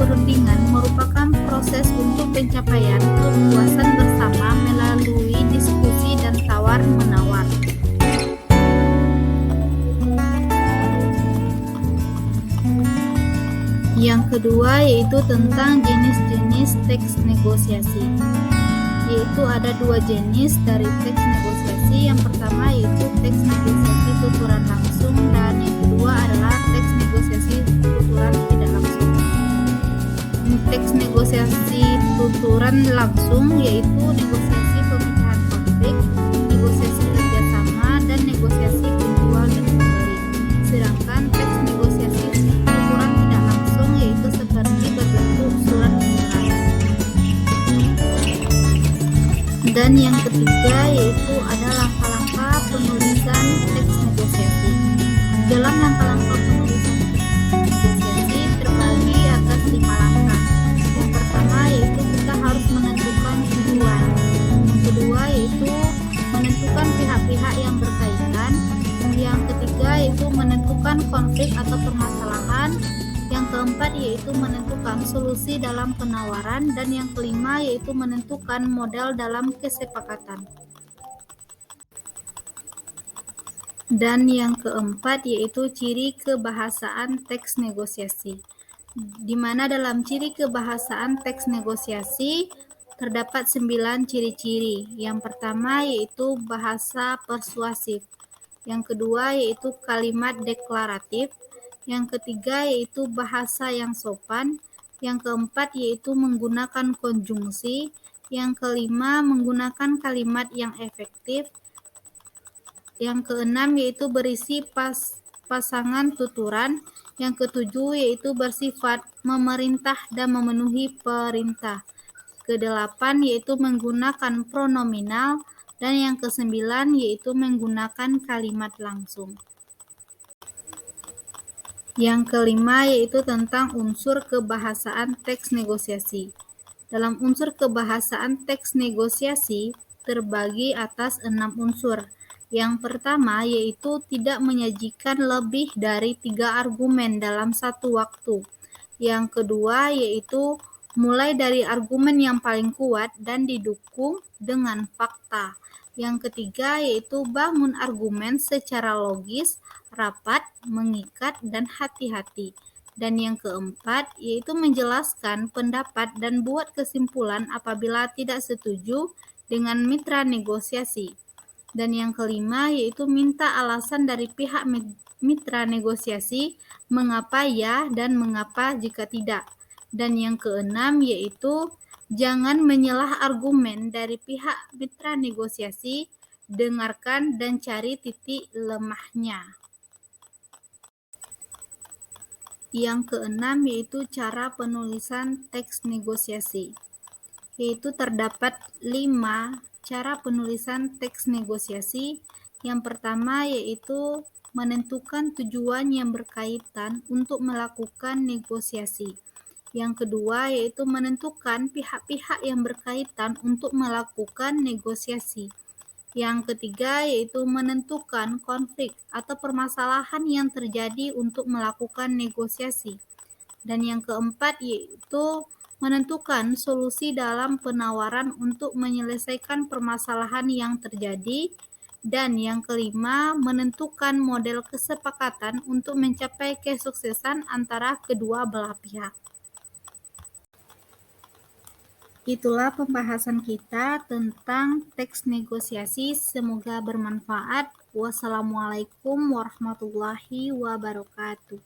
perundingan merupakan proses untuk pencapaian kepuasan bersama melalui diskusi dan tawar-menawar. Yang kedua yaitu tentang jenis-jenis teks negosiasi. Yaitu ada dua jenis dari teks negosiasi. Yang pertama yaitu teks negosiasi tuturan langsung, dan yang kedua adalah teks negosiasi tuturan tidak langsung. Teks negosiasi tuturan langsung yaitu negosiasi pemecahan konflik, negosiasi kerjasama, dan negosiasi penjual dan pembeli. Sedangkan teks negosiasi tuturan tidak langsung yaitu seperti berbentuk surat edaran. Dan yang ketiga yaitu ada langkah-langkah penulisan teks negosiasi. Dalam langkah-langkah penulisan teks negosiasi terbagi atas 5 langkah. Yang pertama yaitu kita harus menentukan tujuan. Yang kedua yaitu menentukan pihak-pihak yang berkaitan. Yang ketiga yaitu menentukan konflik atau permasalahan. Yang keempat yaitu menentukan solusi dalam penawaran, dan yang kelima yaitu menentukan model dalam kesepakatan. Dan yang keempat yaitu ciri kebahasaan teks negosiasi. Di mana dalam ciri kebahasaan teks negosiasi terdapat 9 ciri-ciri. Yang pertama yaitu bahasa persuasif. Yang kedua yaitu kalimat deklaratif. Yang ketiga yaitu bahasa yang sopan. Yang keempat yaitu menggunakan konjungsi. Yang kelima menggunakan kalimat yang efektif. Yang keenam yaitu berisi pasangan tuturan. Yang ketujuh yaitu bersifat memerintah dan memenuhi perintah. Kedelapan yaitu menggunakan pronominal. Dan yang kesembilan yaitu menggunakan kalimat langsung. Yang kelima yaitu tentang unsur kebahasaan teks negosiasi. Dalam unsur kebahasaan teks negosiasi terbagi atas 6 unsur. Yang pertama yaitu tidak menyajikan lebih dari 3 argumen dalam satu waktu. Yang kedua yaitu mulai dari argumen yang paling kuat dan didukung dengan fakta. Yang ketiga yaitu bangun argumen secara logis, rapat, mengikat, dan hati-hati. Dan yang keempat yaitu menjelaskan pendapat dan buat kesimpulan apabila tidak setuju dengan mitra negosiasi. Dan yang kelima yaitu minta alasan dari pihak mitra negosiasi mengapa ya dan mengapa jika tidak. Dan yang keenam yaitu jangan menyelah argumen dari pihak mitra negosiasi, dengarkan dan cari titik lemahnya. Yang keenam yaitu cara penulisan teks negosiasi. Yaitu terdapat 5 cara penulisan teks negosiasi. Yang pertama yaitu menentukan tujuan yang berkaitan untuk melakukan negosiasi. Yang kedua yaitu menentukan pihak-pihak yang berkaitan untuk melakukan negosiasi. Yang ketiga yaitu menentukan konflik atau permasalahan yang terjadi untuk melakukan negosiasi. Dan yang keempat yaitu menentukan solusi dalam penawaran untuk menyelesaikan permasalahan yang terjadi. Dan yang kelima menentukan model kesepakatan untuk mencapai kesuksesan antara kedua belah pihak. Itulah pembahasan kita tentang teks negosiasi. Semoga bermanfaat. Wassalamualaikum warahmatullahi wabarakatuh.